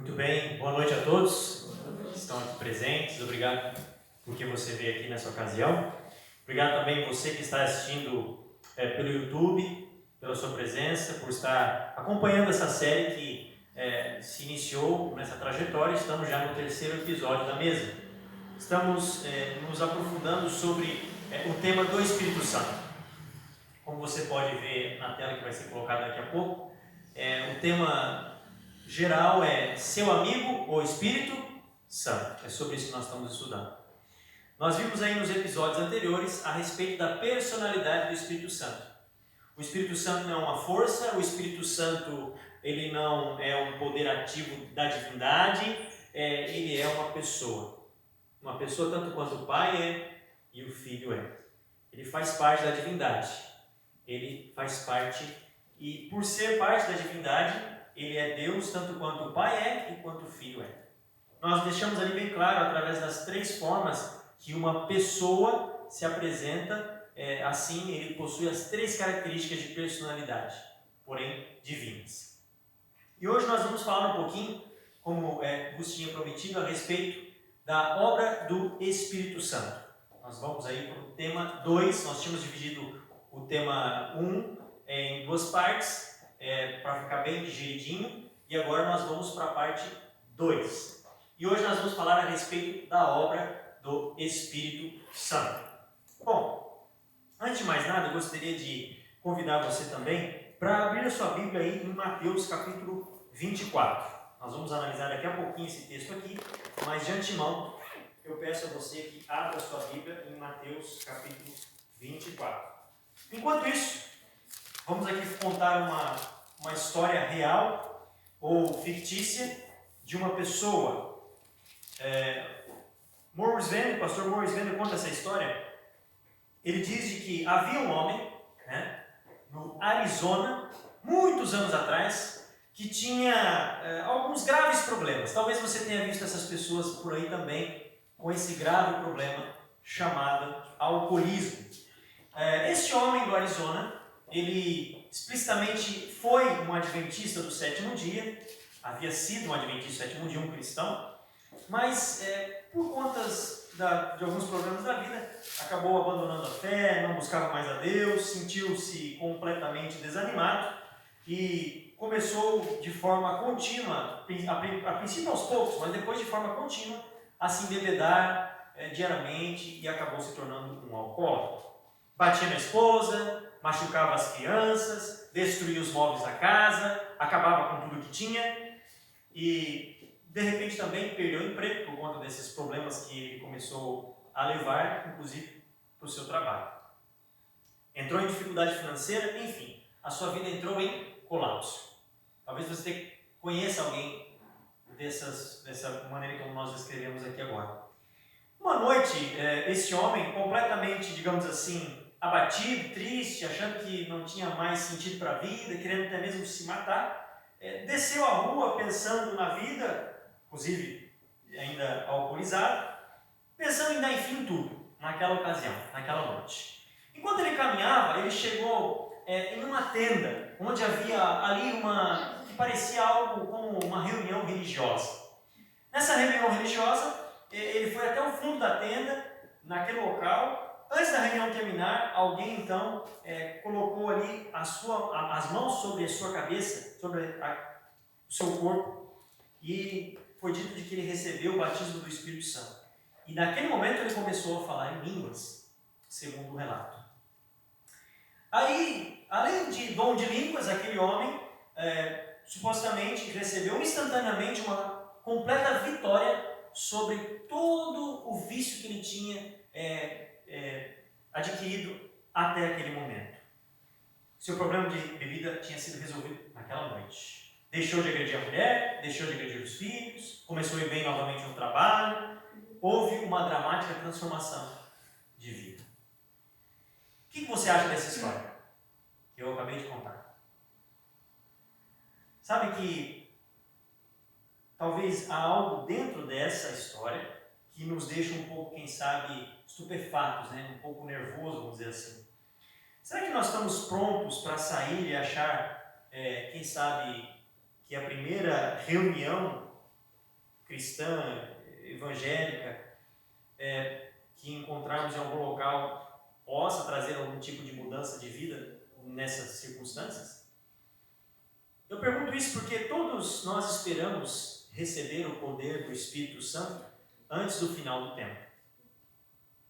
Muito bem, boa noite a todos que estão aqui presentes. Obrigado por que você veio aqui nessa ocasião. Obrigado também você que está assistindo pelo YouTube, pela sua presença, por estar acompanhando essa série que se iniciou nessa trajetória. Estamos já no terceiro episódio da mesma. Estamos nos aprofundando sobre o tema do Espírito Santo. Como você pode ver na tela que vai ser colocada daqui a pouco, o tema geral é seu amigo, o Espírito Santo. É sobre isso que nós estamos estudando. Nós vimos aí nos episódios anteriores a respeito da personalidade do Espírito Santo. O Espírito Santo não é uma força, o Espírito Santo ele não é um poder ativo da divindade, ele é uma pessoa. Uma pessoa tanto quanto o Pai é e o Filho é. Ele faz parte da divindade. Ele faz parte, e por ser parte da divindade, ele é Deus tanto quanto o Pai é e quanto o Filho é. Nós deixamos ali bem claro, através das três formas, que uma pessoa se apresenta, assim, ele possui as três características de personalidade, porém divinas. E hoje nós vamos falar um pouquinho, como vos tinha prometido, a respeito da obra do Espírito Santo. Nós vamos aí para o tema 2, nós tínhamos dividido o tema 1 em duas partes, para ficar bem digeridinho, e agora nós vamos para a parte 2. E hoje nós vamos falar a respeito da obra do Espírito Santo. Bom, antes de mais nada, eu gostaria de convidar você também para abrir a sua Bíblia aí em Mateus capítulo 24. Nós vamos analisar daqui a pouquinho esse texto aqui, mas de antemão eu peço a você que abra a sua Bíblia em Mateus capítulo 24. Enquanto isso, vamos aqui contar uma história real ou fictícia de uma pessoa. O pastor Morris Vender conta essa história. Ele diz de que havia um homem, no Arizona, muitos anos atrás, que tinha alguns graves problemas. Talvez você tenha visto essas pessoas por aí também com esse grave problema chamado alcoolismo. Este homem do Arizona, ele explicitamente foi um adventista do sétimo dia, havia sido um adventista do sétimo dia, um cristão, mas por conta de alguns problemas da vida, acabou abandonando a fé, não buscava mais a Deus, sentiu-se completamente desanimado e começou de forma contínua, a princípio aos poucos, mas depois de forma contínua, a se embebedar diariamente e acabou se tornando um alcoólatra. Batia na esposa, machucava as crianças, destruía os móveis da casa, acabava com tudo que tinha e, de repente, também perdeu o emprego por conta desses problemas que ele começou a levar, inclusive, para o seu trabalho. Entrou em dificuldade financeira, enfim, a sua vida entrou em colapso. Talvez você conheça alguém dessa maneira como nós descrevemos aqui agora. Uma noite, esse homem, completamente, digamos assim, abatido, triste, achando que não tinha mais sentido para a vida, querendo até mesmo se matar, desceu à rua pensando na vida, inclusive ainda alcoolizado, pensando em dar fim em tudo, naquela ocasião, naquela noite. Enquanto ele caminhava, ele chegou em uma tenda, onde havia ali que parecia algo como uma reunião religiosa. Nessa reunião religiosa, ele foi até o fundo da tenda, naquele local. Antes da reunião terminar, alguém então colocou ali as mãos sobre a sua cabeça, sobre o seu corpo, e foi dito de que ele recebeu o batismo do Espírito Santo. E naquele momento ele começou a falar em línguas, segundo o relato. Aí, além de dom de línguas, aquele homem supostamente recebeu instantaneamente uma completa vitória sobre todo o vício que ele tinha adquirido até aquele momento. Seu problema de bebida tinha sido resolvido naquela noite. Deixou de agredir a mulher, deixou de agredir os filhos, começou a ir bem novamente no trabalho. Houve uma dramática transformação de vida. O que você acha dessa história que eu acabei de contar? Sabe que talvez há algo dentro dessa história que nos deixa um pouco, quem sabe, estupefatos, um pouco nervoso, vamos dizer assim. Será que nós estamos prontos para sair e achar, quem sabe, que a primeira reunião cristã, evangélica, que encontrarmos em algum local possa trazer algum tipo de mudança de vida nessas circunstâncias? Eu pergunto isso porque todos nós esperamos receber o poder do Espírito Santo antes do final do tempo,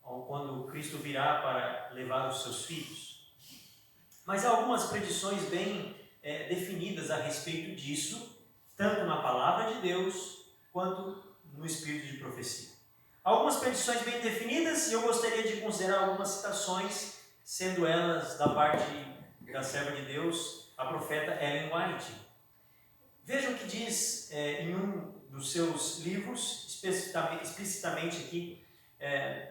ou quando Cristo virá para levar os seus filhos. Mas há algumas predições bem definidas a respeito disso, tanto na palavra de Deus quanto no espírito de profecia. Algumas predições bem definidas e eu gostaria de considerar algumas citações, sendo elas da parte da serva de Deus, a profeta Ellen White. Veja o que diz em um dos seus livros, explicitamente aqui,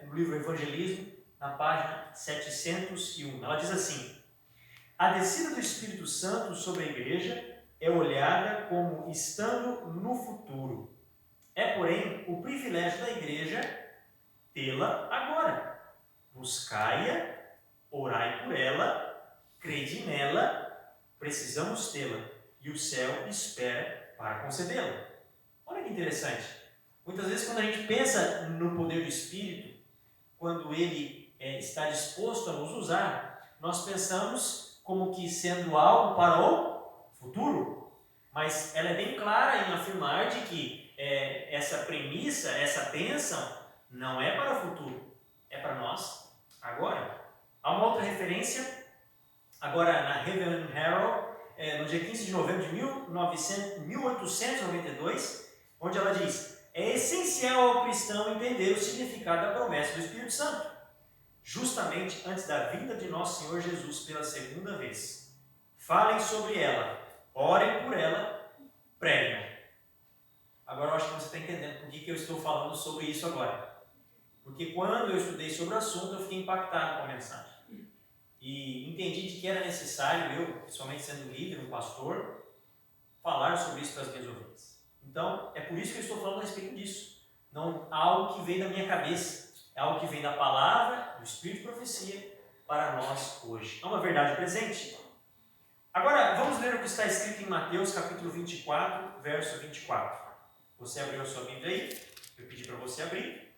no livro Evangelismo, na página 701. Ela diz assim: a descida do Espírito Santo sobre a igreja é olhada como estando no futuro. É, porém, o privilégio da igreja tê-la agora. Buscai-a, orai por ela, crede nela, precisamos tê-la, e o céu espera para concedê-la. Olha que interessante. Muitas vezes, quando a gente pensa no poder do Espírito, quando ele está disposto a nos usar, nós pensamos como que sendo algo para o futuro. Mas ela é bem clara em afirmar de que essa premissa, essa bênção, não é para o futuro, é para nós agora. Há uma outra referência, agora na Reverend Herald, no dia 15 de novembro de 1892, onde ela diz: é essencial ao cristão entender o significado da promessa do Espírito Santo, justamente antes da vinda de nosso Senhor Jesus pela segunda vez. Falem sobre ela, orem por ela, preguem. Agora eu acho que você está entendendo por que eu estou falando sobre isso agora. Porque quando eu estudei sobre o assunto, eu fiquei impactado com a mensagem. E entendi de que era necessário, eu, principalmente sendo líder, um pastor, falar sobre isso para as minhas ovelhas. Então, é por isso que eu estou falando a respeito disso. Não algo que vem da minha cabeça, é algo que vem da palavra, do Espírito de profecia, para nós hoje. É uma verdade presente. Agora, vamos ler o que está escrito em Mateus, capítulo 24, verso 24. Você abriu a sua Bíblia aí, eu pedi para você abrir,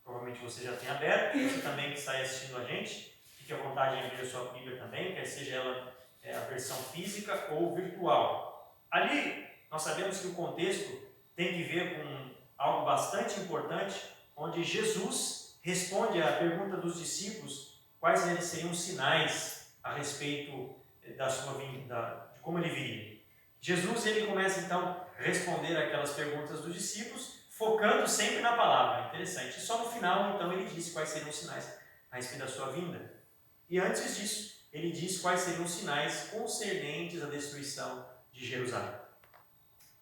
provavelmente você já tem aberto, você também que está aí assistindo a gente, fique à vontade em abrir a sua Bíblia também, quer seja ela a versão física ou virtual. Ali, nós sabemos que o contexto tem que ver com algo bastante importante, onde Jesus responde à pergunta dos discípulos quais seriam os sinais a respeito da sua vinda, de como ele viria. Jesus, ele começa então a responder aquelas perguntas dos discípulos, focando sempre na palavra. Interessante. E só no final, então, ele disse quais seriam os sinais a respeito da sua vinda. E antes disso, ele diz quais seriam os sinais concernentes à destruição de Jerusalém.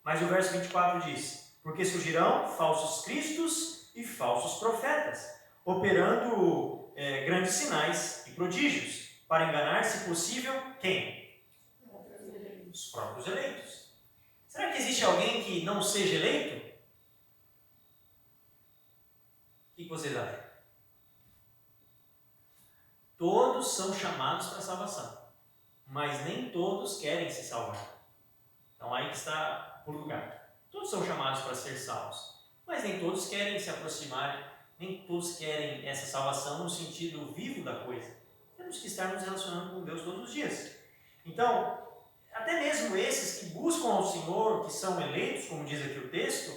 Mas o verso 24 diz: porque surgirão falsos cristos e falsos profetas, operando grandes sinais e prodígios, para enganar, se possível, quem? Os próprios eleitos. Será que existe alguém que não seja eleito? O que vocês acham? Todos são chamados para a salvação, mas nem todos querem se salvar. Então aí que está o lugar. Todos são chamados para ser salvos, mas nem todos querem se aproximar, nem todos querem essa salvação no sentido vivo da coisa. Temos que estar nos relacionando com Deus todos os dias. Então, até mesmo esses que buscam ao Senhor, que são eleitos, como diz aqui o texto,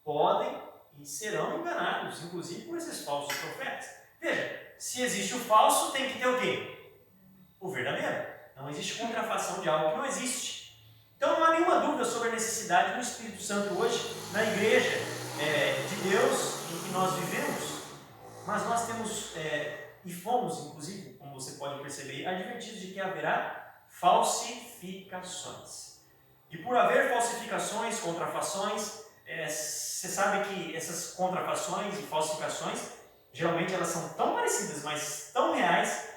podem e serão enganados, inclusive por esses falsos profetas. Veja, se existe o falso, tem que ter o quê? O verdadeiro. Não existe contrafação de algo que não existe. Então não há nenhuma dúvida sobre a necessidade do Espírito Santo hoje na igreja de Deus em que nós vivemos, mas nós temos e fomos, inclusive, como você pode perceber, advertidos de que haverá falsificações. E por haver falsificações, contrafações, você sabe que essas contrafações e falsificações, geralmente elas são tão parecidas, mas tão reais,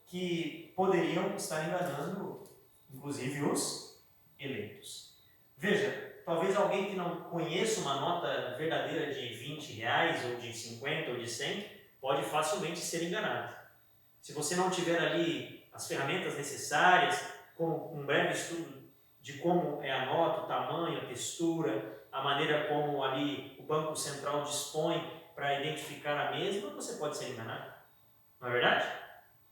que poderiam estar enganando, inclusive, os eleitos. Veja, talvez alguém que não conheça uma nota verdadeira de R$20, ou de 50, ou de 100, pode facilmente ser enganado. Se você não tiver ali as ferramentas necessárias, como um breve estudo de como é a nota, o tamanho, a textura, a maneira como ali o Banco Central dispõe para identificar a mesma, você pode ser enganado. Não é verdade?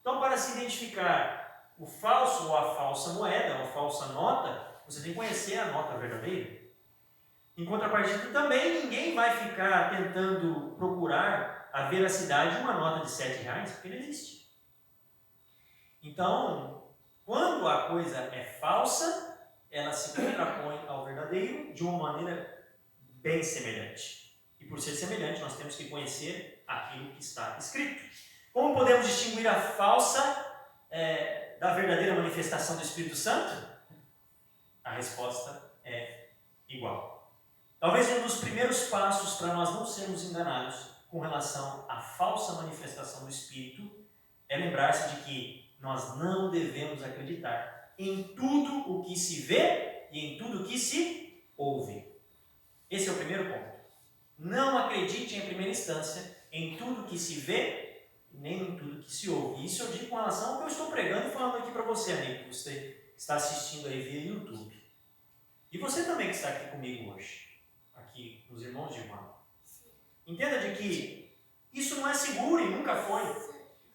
Então, para se identificar o falso ou a falsa moeda, ou a falsa nota, você tem que conhecer a nota verdadeira. Em contrapartida, também ninguém vai ficar tentando procurar a veracidade de uma nota de R$7, porque não existe. Então, quando a coisa é falsa, ela se contrapõe ao verdadeiro de uma maneira bem semelhante. E por ser semelhante, nós temos que conhecer aquilo que está escrito. Como podemos distinguir a falsa da verdadeira manifestação do Espírito Santo? A resposta é igual. Talvez um dos primeiros passos para nós não sermos enganados com relação à falsa manifestação do Espírito é lembrar-se de que nós não devemos acreditar em tudo o que se vê e em tudo o que se ouve. Esse é o primeiro ponto. Não acredite em primeira instância em tudo o que se vê nem em tudo que se ouve. Isso eu digo com relação ao que eu estou pregando e falando aqui para você, amigo, que você está assistindo aí via YouTube. E você também que está aqui comigo hoje, aqui nos irmãos de irmão. Entenda de que isso não é seguro e nunca foi.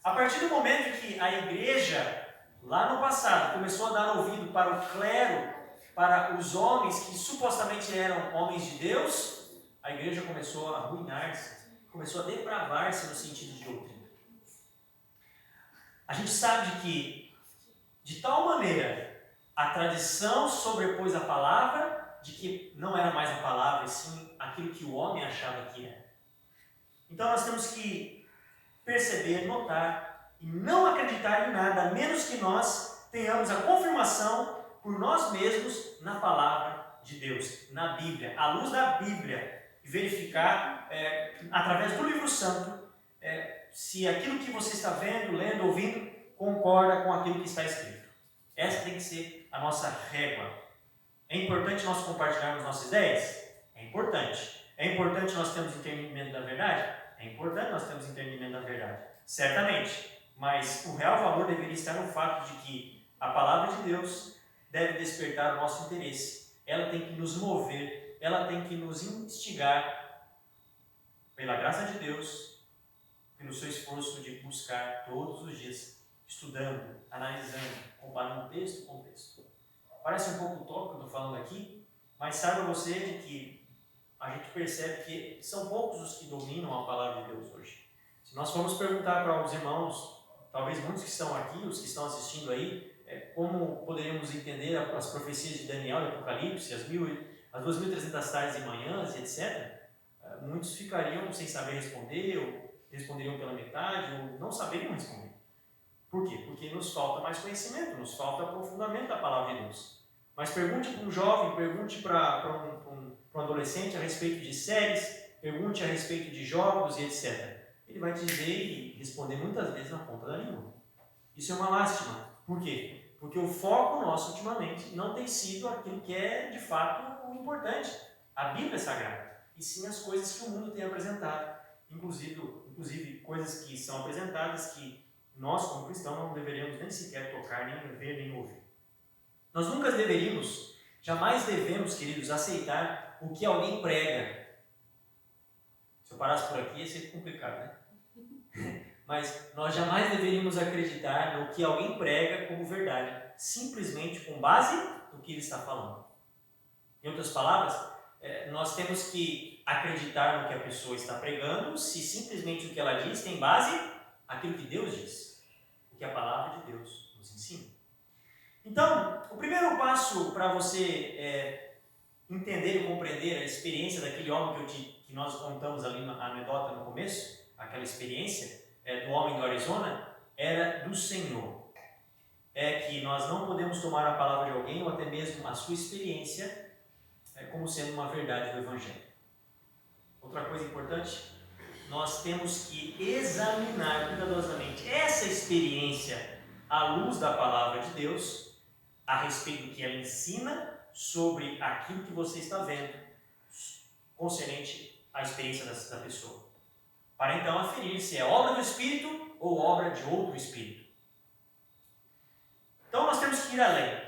A partir do momento que a igreja, lá no passado, começou a dar ouvido para o clero, para os homens que supostamente eram homens de Deus, a igreja começou a arruinar-se, começou a depravar-se no sentido de doutrina. A gente sabe que, de tal maneira, a tradição sobrepôs a palavra, de que não era mais a palavra, e sim aquilo que o homem achava que era. Então nós temos que perceber, notar e não acreditar em nada, a menos que nós tenhamos a confirmação por nós mesmos na palavra de Deus, na Bíblia, à luz da Bíblia, e verificar através do livro santo se aquilo que você está vendo, lendo, ouvindo, concorda com aquilo que está escrito. Essa tem que ser a nossa régua. É importante nós compartilharmos nossas ideias? É importante. É importante nós termos entendimento da verdade? É importante nós termos entendimento da verdade. Certamente. Mas o real valor deveria estar no fato de que a palavra de Deus deve despertar o nosso interesse. Ela tem que nos mover, ela tem que nos instigar, pela graça de Deus, pelo seu esforço de buscar todos os dias, estudando, analisando, comparando texto com texto. Parece um pouco utópico que eu estou falando aqui, mas saiba você de que a gente percebe que são poucos os que dominam a palavra de Deus hoje. Se nós formos perguntar para os irmãos, talvez muitos que estão aqui, os que estão assistindo aí, como poderíamos entender as profecias de Daniel e Apocalipse, as 2.300 tardes e manhãs, etc., muitos ficariam sem saber responder, ou responderiam pela metade, ou não saberiam responder. Por quê? Porque nos falta mais conhecimento, nos falta aprofundamento da palavra de Deus. Mas pergunte para um jovem, pergunte para um adolescente a respeito de séries, pergunte a respeito de jogos e etc. Ele vai dizer e responder muitas vezes na ponta da língua. Isso é uma lástima. Por quê? Porque o foco nosso ultimamente não tem sido aquilo que é de fato o importante. A Bíblia é sagrada. E sim as coisas que o mundo tem apresentado. Inclusive coisas que são apresentadas que nós, como cristãos, não deveríamos nem sequer tocar, nem ver, nem ouvir. Nós nunca deveríamos, jamais devemos, queridos, aceitar o que alguém prega. Se eu parasse por aqui ia ser complicado, né? Mas nós jamais deveríamos acreditar no que alguém prega como verdade, simplesmente com base no que ele está falando. Em outras palavras, nós temos que acreditar no que a pessoa está pregando, se simplesmente o que ela diz tem base naquilo que Deus diz, o que a palavra de Deus nos ensina. Então, o primeiro passo para você entender e compreender a experiência daquele homem que nós contamos ali na anedota no começo, aquela experiência do homem do Arizona, era do Senhor. É que nós não podemos tomar a palavra de alguém ou até mesmo a sua experiência como sendo uma verdade do Evangelho. Outra coisa importante, nós temos que examinar cuidadosamente essa experiência à luz da palavra de Deus, a respeito do que ela ensina sobre aquilo que você está vendo, concernente à experiência da pessoa. Para então aferir se é obra do Espírito ou obra de outro Espírito. Então nós temos que ir além.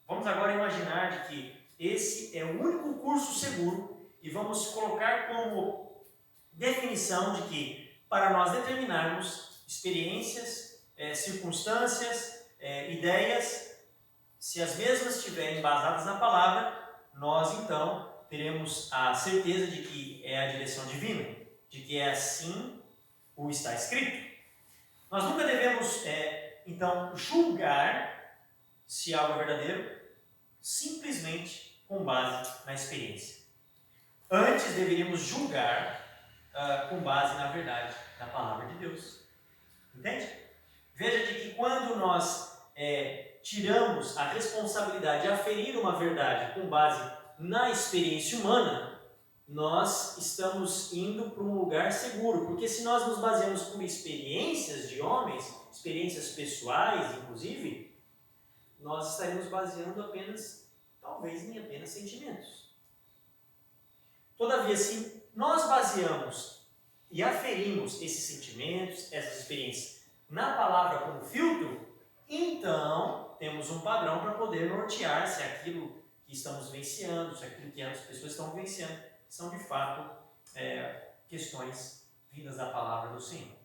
Vamos agora imaginar de que esse é o único curso seguro e vamos colocar como definição de que para nós determinarmos experiências, circunstâncias, ideias, se as mesmas estiverem embasadas na palavra, nós então teremos a certeza de que é a direção divina, de que é assim o está escrito. Nós nunca devemos, então, julgar se algo é verdadeiro simplesmente com base na experiência. Antes deveríamos julgar com base na verdade da palavra de Deus. Entende? Veja de que quando nós tiramos a responsabilidade de aferir uma verdade com base na experiência humana, nós estamos indo para um lugar seguro, porque se nós nos baseamos por experiências de homens, experiências pessoais inclusive, nós estaremos baseando talvez em apenas sentimentos. Todavia, se nós baseamos e aferimos esses sentimentos, essas experiências, na palavra como filtro, então temos um padrão para poder nortear se aquilo que estamos vivenciando, se aquilo que as pessoas estão vivenciando, são de fato questões vindas da palavra do Senhor.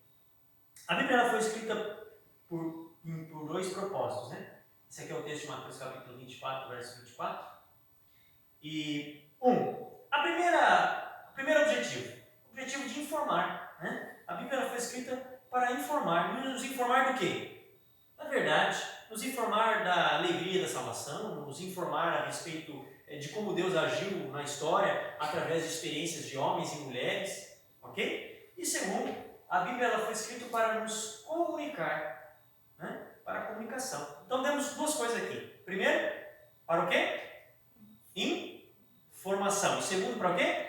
A Bíblia ela foi escrita por dois propósitos, né? Esse aqui é o texto de Mateus capítulo 24, verso 24. E o primeiro objetivo de informar, né? A Bíblia ela foi escrita para informar, nos informar do quê? Na verdade, nos informar da alegria da salvação, nos informar a respeito de como Deus agiu na história através de experiências de homens e mulheres, ok? E segundo, a Bíblia ela foi escrita para nos comunicar, né? Para a comunicação. Então temos duas coisas aqui. Primeiro, para o quê? Informação. E segundo, para o quê?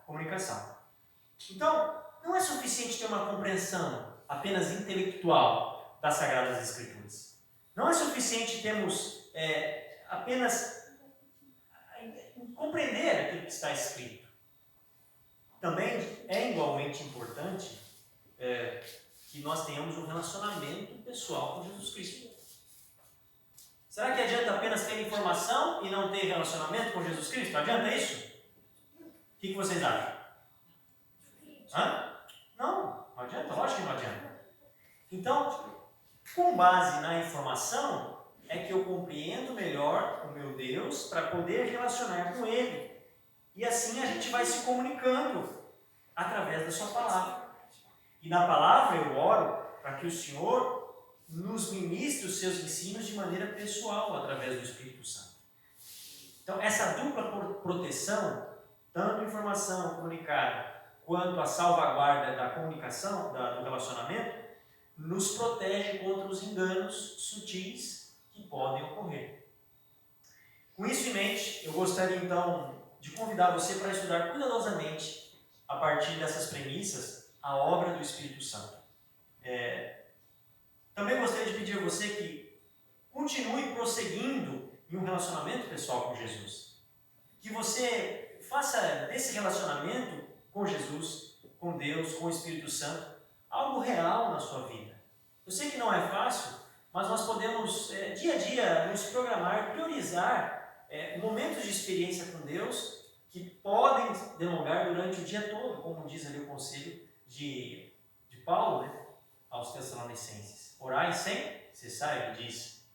Comunicação. Então, não é suficiente ter uma compreensão apenas intelectual das Sagradas Escrituras. Não é suficiente termos apenas compreender aquilo que está escrito. Também é igualmente importante que nós tenhamos um relacionamento pessoal com Jesus Cristo. Será que adianta apenas ter informação e não ter relacionamento com Jesus Cristo? Adianta isso? O que vocês acham? Não adianta, lógico que não adianta. Então, com base na informação, é que eu compreendo melhor o meu Deus para poder relacionar com Ele. E assim a gente vai se comunicando através da sua palavra. E na palavra eu oro para que o Senhor nos ministre os seus ensinos de maneira pessoal através do Espírito Santo. Então, essa dupla proteção, tanto informação comunicada quanto a salvaguarda da comunicação, do relacionamento, nos protege contra os enganos sutis que podem ocorrer. Com isso em mente, eu gostaria então de convidar você para estudar cuidadosamente, a partir dessas premissas, a obra do Espírito Santo. Também gostaria de pedir a você que continue prosseguindo em um relacionamento pessoal com Jesus. Que você faça desse relacionamento com Jesus, com Deus, com o Espírito Santo, algo real na sua vida. Eu sei que não é fácil, mas nós podemos, dia a dia, nos programar, priorizar momentos de experiência com Deus que podem delongar durante o dia todo, como diz ali o conselho de Paulo, né, aos Tessalonicenses. Orai sem cessar, ele diz.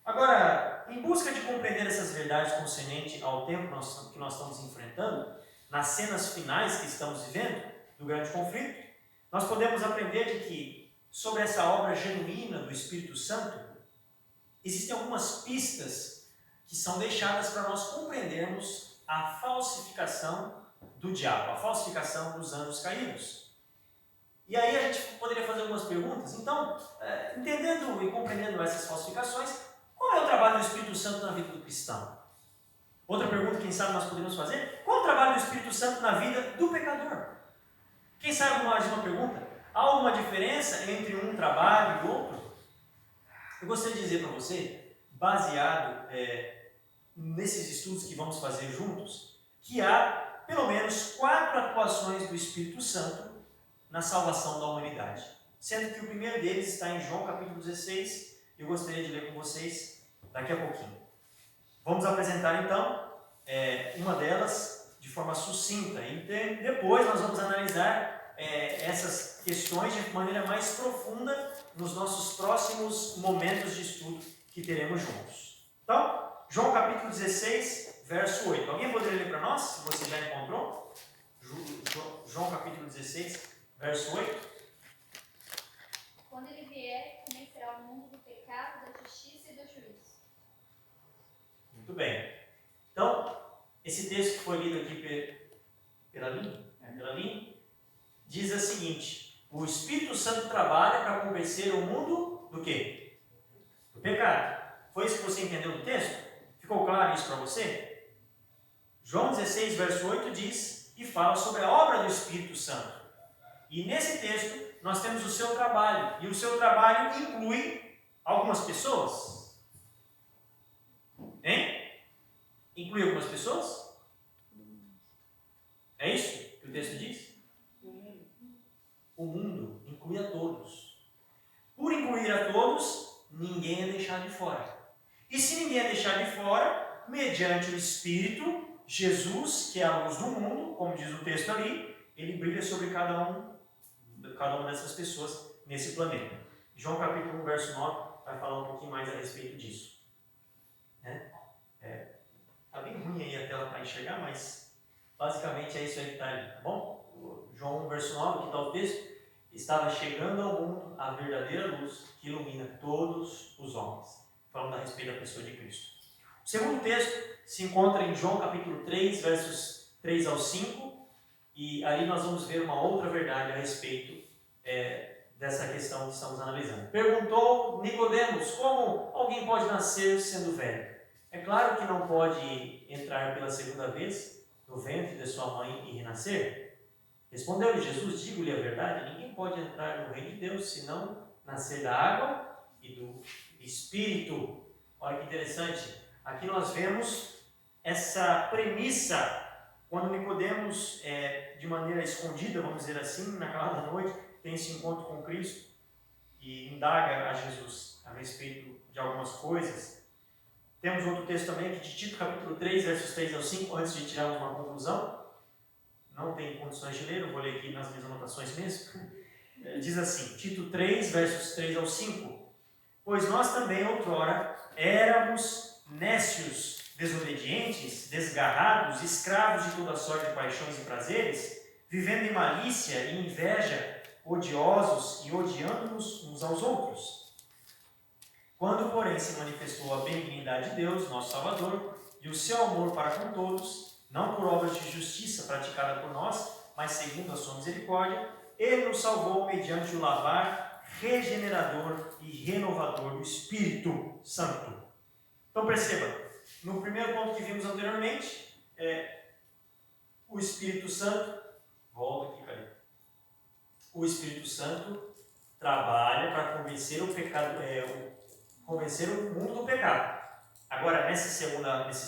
Agora, em busca de compreender essas verdades concernente ao tempo que nós estamos enfrentando, nas cenas finais que estamos vivendo, do grande conflito, nós podemos aprender de que, sobre essa obra genuína do Espírito Santo, existem algumas pistas que são deixadas para nós compreendermos a falsificação do diabo, a falsificação dos anjos caídos. E aí a gente poderia fazer algumas perguntas. Então, entendendo e compreendendo essas falsificações, qual é o trabalho do Espírito Santo na vida do cristão? Outra pergunta, quem sabe, nós poderíamos fazer: qual é o trabalho do Espírito Santo na vida do pecador? Quem sabe mais uma pergunta? Há alguma diferença entre um trabalho e o outro? Eu gostaria de dizer para você, baseado nesses estudos que vamos fazer juntos, que há pelo menos 4 atuações do Espírito Santo na salvação da humanidade. Sendo que o primeiro deles está em João capítulo 16, eu gostaria de ler com vocês daqui a pouquinho. Vamos apresentar então uma delas de forma sucinta e depois nós vamos analisar essas questões de maneira mais profunda nos nossos próximos momentos de estudo que teremos juntos. Então, João capítulo 16, verso 8. Alguém poderia ler para nós, se você já encontrou? João capítulo 16, verso 8. Quando ele vier, convencerá o mundo do pecado, da justiça e do juízo. Muito bem. Então, esse texto que foi lido aqui pela Lin, diz o seguinte: o Espírito Santo trabalha para convencer o mundo do quê? Do pecado. Foi isso que você entendeu do texto? Ficou claro isso para você? João 16, verso 8 diz e fala sobre a obra do Espírito Santo. E nesse texto nós temos o seu trabalho. E o seu trabalho inclui algumas pessoas. Hein? Inclui algumas pessoas? É isso que o texto diz? O mundo inclui a todos. Por incluir a todos, ninguém é deixado de fora. E se ninguém é deixado de fora, mediante o Espírito, Jesus, que é a luz do mundo, como diz o texto ali, ele brilha sobre cada uma dessas pessoas nesse planeta. João capítulo 1, verso 9, vai falar um pouquinho mais a respeito disso. Está bem ruim aí a tela para enxergar, mas basicamente é isso aí que está ali, tá bom? João 1, verso 9, que está o texto: estava chegando ao mundo a verdadeira luz que ilumina todos os homens. Falando a respeito da pessoa de Cristo. O segundo texto se encontra em João capítulo 3, versos 3 ao 5, e ali nós vamos ver uma outra verdade a respeito dessa questão que estamos analisando. Perguntou Nicodemos: como alguém pode nascer sendo velho? É claro que não pode entrar pela segunda vez no ventre de sua mãe e renascer. Respondeu-lhe Jesus: digo-lhe a verdade, ninguém pode entrar no reino de Deus se não nascer da água e do Espírito. Olha que interessante. Aqui nós vemos essa premissa quando Nicodemos, de maneira escondida, vamos dizer assim, na calada da noite, tem esse encontro com Cristo e indaga a Jesus a respeito de algumas coisas. Temos outro texto também, que de Tito capítulo 3, versos 3 ao 5, antes de tirarmos uma conclusão. Não tenho condições de ler, eu vou ler aqui nas minhas anotações mesmo. Diz assim, Tito 3, versos 3 ao 5. Pois nós também, outrora, éramos nécios, desobedientes, desgarrados, escravos de toda sorte de paixões e prazeres, vivendo em malícia e inveja, odiosos e odiando-nos uns aos outros. Quando, porém, se manifestou a benignidade de Deus, nosso Salvador, e o seu amor para com todos, não por obras de justiça praticada por nós, mas segundo a sua misericórdia, ele nos salvou mediante o lavar regenerador e renovador do Espírito Santo. Então perceba, no primeiro ponto que vimos anteriormente, o Espírito Santo, volta aqui, cadê? O Espírito Santo trabalha para convencer o pecado, convencer o mundo do pecado. Agora, nesses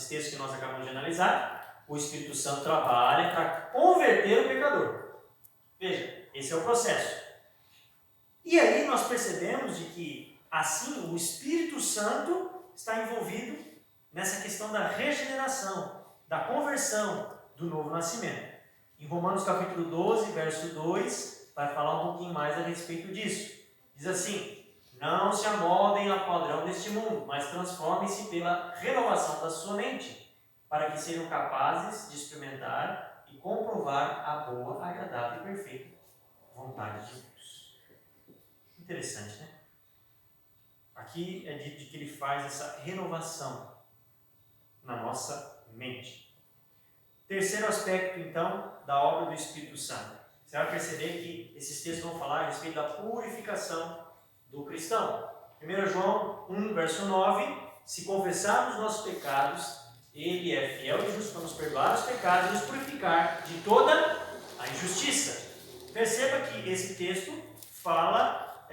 textos que nós acabamos de analisar, o Espírito Santo trabalha para converter o pecador. Veja, esse é o processo. E aí nós percebemos de que, assim, o Espírito Santo está envolvido nessa questão da regeneração, da conversão, do novo nascimento. Em Romanos capítulo 12, verso 2, vai falar um pouquinho mais a respeito disso. Diz assim: não se amoldem ao padrão deste mundo, mas transformem-se pela renovação da sua mente, para que sejam capazes de experimentar e comprovar a boa, agradável e perfeita vontade de Deus. Interessante, né? Aqui é dito que ele faz essa renovação na nossa mente. Terceiro aspecto, então, da obra do Espírito Santo. Você vai perceber que esses textos vão falar a respeito da purificação do cristão. 1 João 1, verso 9: se confessarmos nossos pecados, ele é fiel e justo para nos perdoar os pecados e nos purificar de toda a injustiça. Perceba que esse texto fala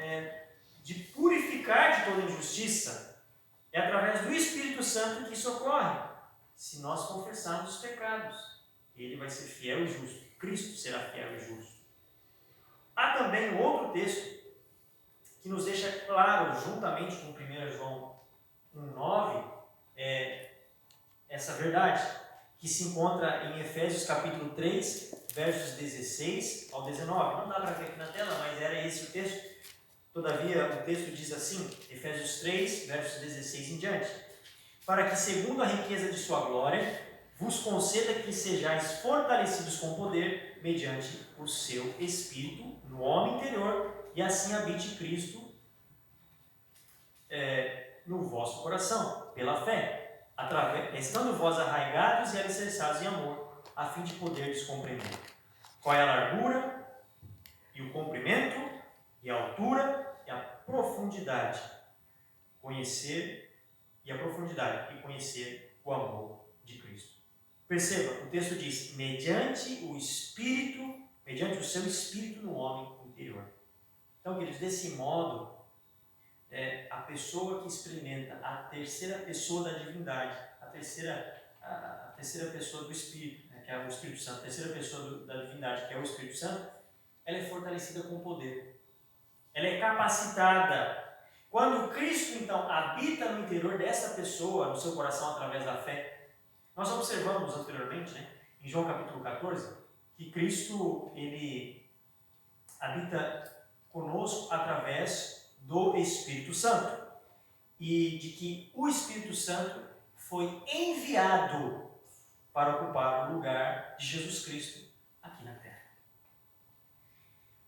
de purificar de toda injustiça. É através do Espírito Santo que isso ocorre. Se nós confessarmos os pecados, ele vai ser fiel e justo. Cristo será fiel e justo. Há também um outro texto que nos deixa claro, juntamente com 1 João 1,9, essa verdade, que se encontra em Efésios capítulo 3, versos 16 ao 19. Não dá para ver aqui na tela, mas era esse o texto. Todavia, o texto diz assim, Efésios 3, versos 16 em diante: para que, segundo a riqueza de sua glória, vos conceda que sejais fortalecidos com poder, mediante o seu Espírito, no homem interior, e assim habite Cristo no vosso coração, pela fé, estando vós arraigados e alicerçados em amor, a fim de poderes compreender qual é a largura, e o comprimento, e a altura, e a profundidade, conhecer o amor de Cristo. Perceba, o texto diz, mediante o seu Espírito no homem interior. Então, queridos, desse modo, a pessoa que experimenta a terceira pessoa da divindade, a terceira pessoa do Espírito, que é o Espírito Santo, a terceira pessoa da divindade, que é o Espírito Santo, ela é fortalecida com poder. Ela é capacitada. Quando Cristo, então, habita no interior dessa pessoa, no seu coração, através da fé, nós observamos anteriormente, em João capítulo 14, que Cristo, ele habita conosco através do Espírito Santo. E de que o Espírito Santo foi enviado para ocupar o lugar de Jesus Cristo aqui na terra.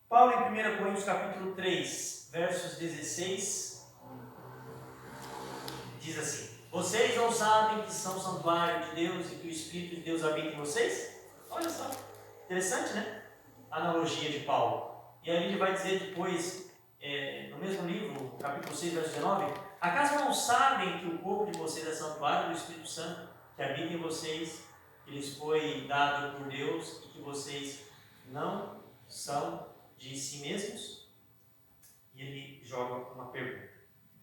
Paulo, em 1 Coríntios capítulo 3, versos 16, diz assim: vocês não sabem que são santuário de Deus e que o Espírito de Deus habita em vocês? Olha só, interessante, né? A analogia de Paulo. E aí ele vai dizer depois, no mesmo livro, capítulo 6, verso 19: acaso não sabem que o corpo de vocês é santuário do Espírito Santo, que habita em vocês, que lhes foi dado por Deus e que vocês não são de si mesmos? E ele joga uma pergunta.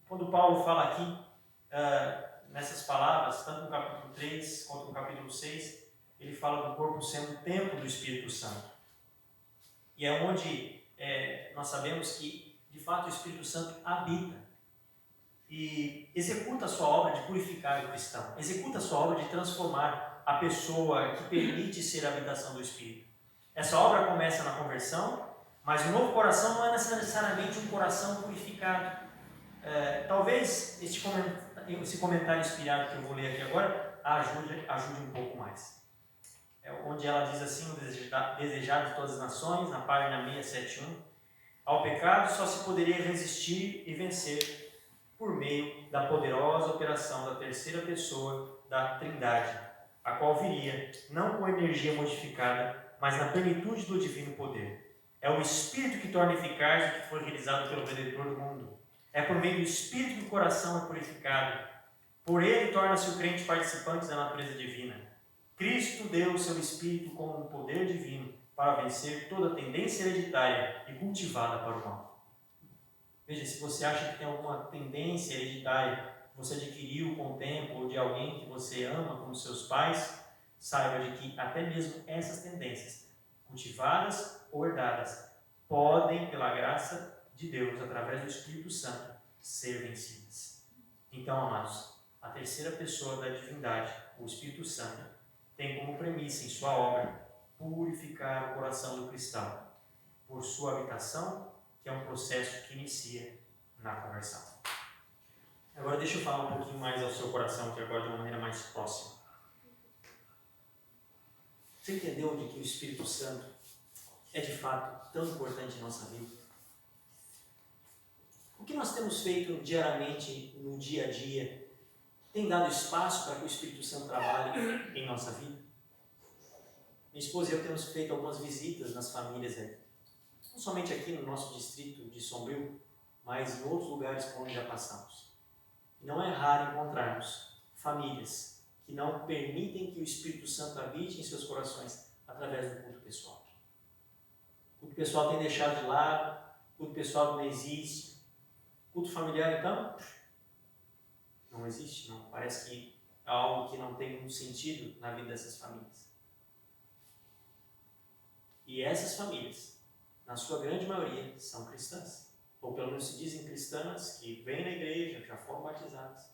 Quando Paulo fala aqui, nessas palavras, tanto no capítulo 3 quanto no capítulo 6, ele fala do corpo sendo o templo do Espírito Santo. E é onde nós sabemos que, de fato, o Espírito Santo habita e executa a sua obra de purificar o cristão, executa a sua obra de transformar a pessoa que permite ser a habitação do Espírito. Essa obra começa na conversão, mas o novo coração não é necessariamente um coração purificado. Talvez esse comentário inspirado que eu vou ler aqui agora ajude um pouco mais. Onde ela diz assim: o desejado de todas as nações, na página 671, ao pecado só se poderia resistir e vencer por meio da poderosa operação da terceira pessoa da Trindade, a qual viria não com energia modificada, mas na plenitude do divino poder. É o Espírito que torna eficaz o que foi realizado pelo Redentor do mundo. É por meio do Espírito que o coração é purificado. Por ele torna-se o crente participante da natureza divina. Cristo deu o seu Espírito como um poder divino para vencer toda tendência hereditária e cultivada para o mal. Veja, se você acha que tem alguma tendência hereditária que você adquiriu com o tempo, ou de alguém que você ama, como seus pais, saiba de que até mesmo essas tendências, cultivadas ou herdadas, podem, pela graça de Deus, através do Espírito Santo, ser vencidas. Então, amados, a terceira pessoa da divindade, o Espírito Santo, tem como premissa em sua obra purificar o coração do cristão por sua habitação, que é um processo que inicia na conversão. Agora deixa eu falar um pouquinho mais ao seu coração, que agora de uma maneira mais próxima. Você entendeu de que o Espírito Santo é de fato tão importante em nossa vida? O que nós temos feito diariamente, no dia a dia, tem dado espaço para que o Espírito Santo trabalhe em nossa vida? Minha esposa e eu temos feito algumas visitas nas famílias, não somente aqui no nosso distrito de Sombrio, mas em outros lugares por onde já passamos. Não é raro encontrarmos famílias que não permitem que o Espírito Santo habite em seus corações através do culto pessoal. O culto pessoal tem deixado de lado, o culto pessoal não existe. O culto familiar, então, não existe, não. Parece que é algo que não tem um sentido na vida dessas famílias. E essas famílias, na sua grande maioria, são cristãs. Ou pelo menos se dizem cristãs, que vêm na igreja, já foram batizadas.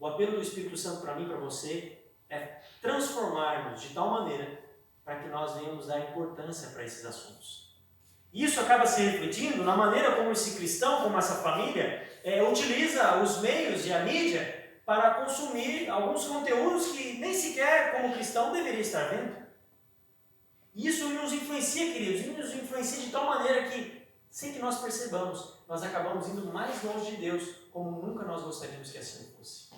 O apelo do Espírito Santo para mim e para você é transformarmos de tal maneira para que nós venhamos dar importância para esses assuntos. Isso acaba se refletindo na maneira como esse cristão, como essa família, utiliza os meios e a mídia para consumir alguns conteúdos que nem sequer, como cristão, deveria estar vendo. Isso nos influencia, queridos, e nos influencia de tal maneira que, sem que nós percebamos, nós acabamos indo mais longe de Deus, como nunca nós gostaríamos que assim fosse.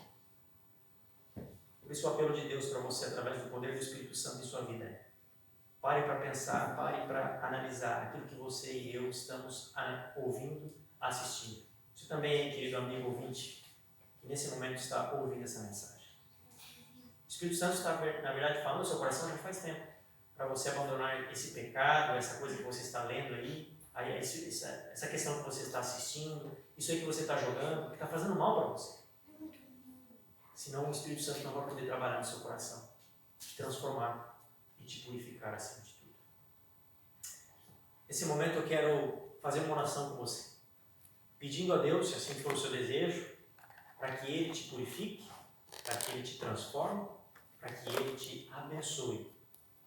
Por isso o apelo de Deus para você, através do poder do Espírito Santo em sua vida, é: pare para pensar, pare para analisar aquilo que você e eu estamos ouvindo, assistindo. Você também, querido amigo ouvinte, que nesse momento está ouvindo essa mensagem. O Espírito Santo está, na verdade, falando no seu coração já faz tempo, para você abandonar esse pecado, essa coisa que você está lendo aí, essa questão que você está assistindo, isso aí que você está jogando, que está fazendo mal para você. Senão o Espírito Santo não vai poder trabalhar no seu coração, te transformar e te purificar acima de tudo. Nesse momento eu quero fazer uma oração com você, pedindo a Deus, se assim for o seu desejo, para que Ele te purifique, para que Ele te transforme, para que Ele te abençoe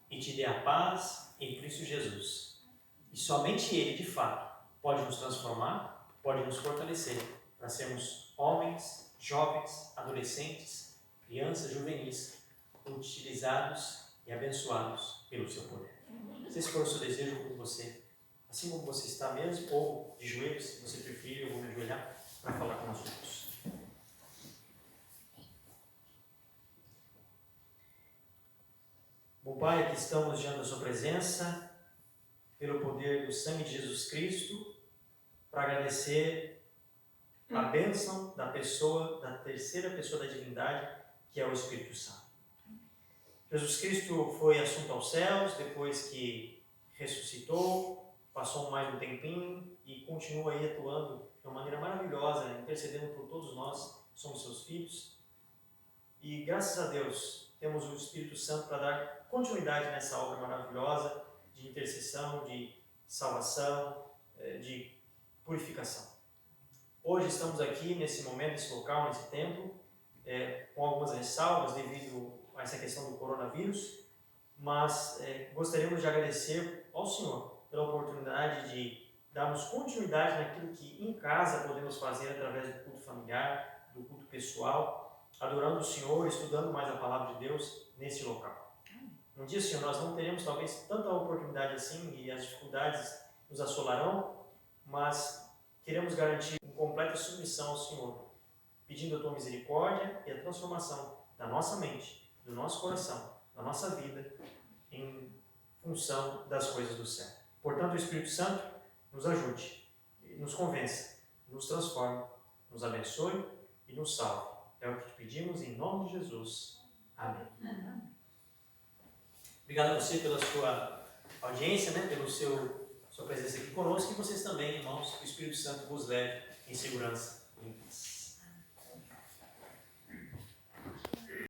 e te dê a paz em Cristo Jesus. E somente Ele, de fato, pode nos transformar, pode nos fortalecer para sermos homens, jovens, adolescentes, crianças, juvenis, utilizados e abençoados pelo seu poder. Se esse for o seu desejo por você, assim como você está mesmo, ou de joelhos, se você preferir, eu vou me ajoelhar para falar com nós juntos. Bom Pai, aqui estamos diante da sua presença, pelo poder do sangue de Jesus Cristo, para agradecer a bênção da pessoa, da terceira pessoa da divindade, que é o Espírito Santo. Jesus Cristo foi assunto aos céus, depois que ressuscitou, passou mais um tempinho e continua aí atuando de uma maneira maravilhosa, intercedendo por todos nós, que somos seus filhos. E graças a Deus, temos o Espírito Santo para dar continuidade nessa obra maravilhosa de intercessão, de salvação, de purificação. Hoje estamos aqui, nesse momento, nesse local, nesse templo, com algumas ressalvas devido a essa questão do coronavírus, mas gostaríamos de agradecer ao Senhor pela oportunidade de darmos continuidade naquilo que em casa podemos fazer através do culto familiar, do culto pessoal, adorando o Senhor, estudando mais a palavra de Deus nesse local. Um dia, Senhor, nós não teremos talvez tanta oportunidade assim e as dificuldades nos assolarão, mas queremos garantir uma completa submissão ao Senhor, pedindo a Tua misericórdia e a transformação da nossa mente, do nosso coração, da nossa vida, em função das coisas do céu. Portanto, o Espírito Santo nos ajude, nos convença, nos transforme, nos abençoe e nos salve. É o que te pedimos em nome de Jesus. Amém. Obrigado a você pela sua audiência, pela sua presença aqui conosco, e vocês também, irmãos, que o Espírito Santo vos leve em segurança e em paz.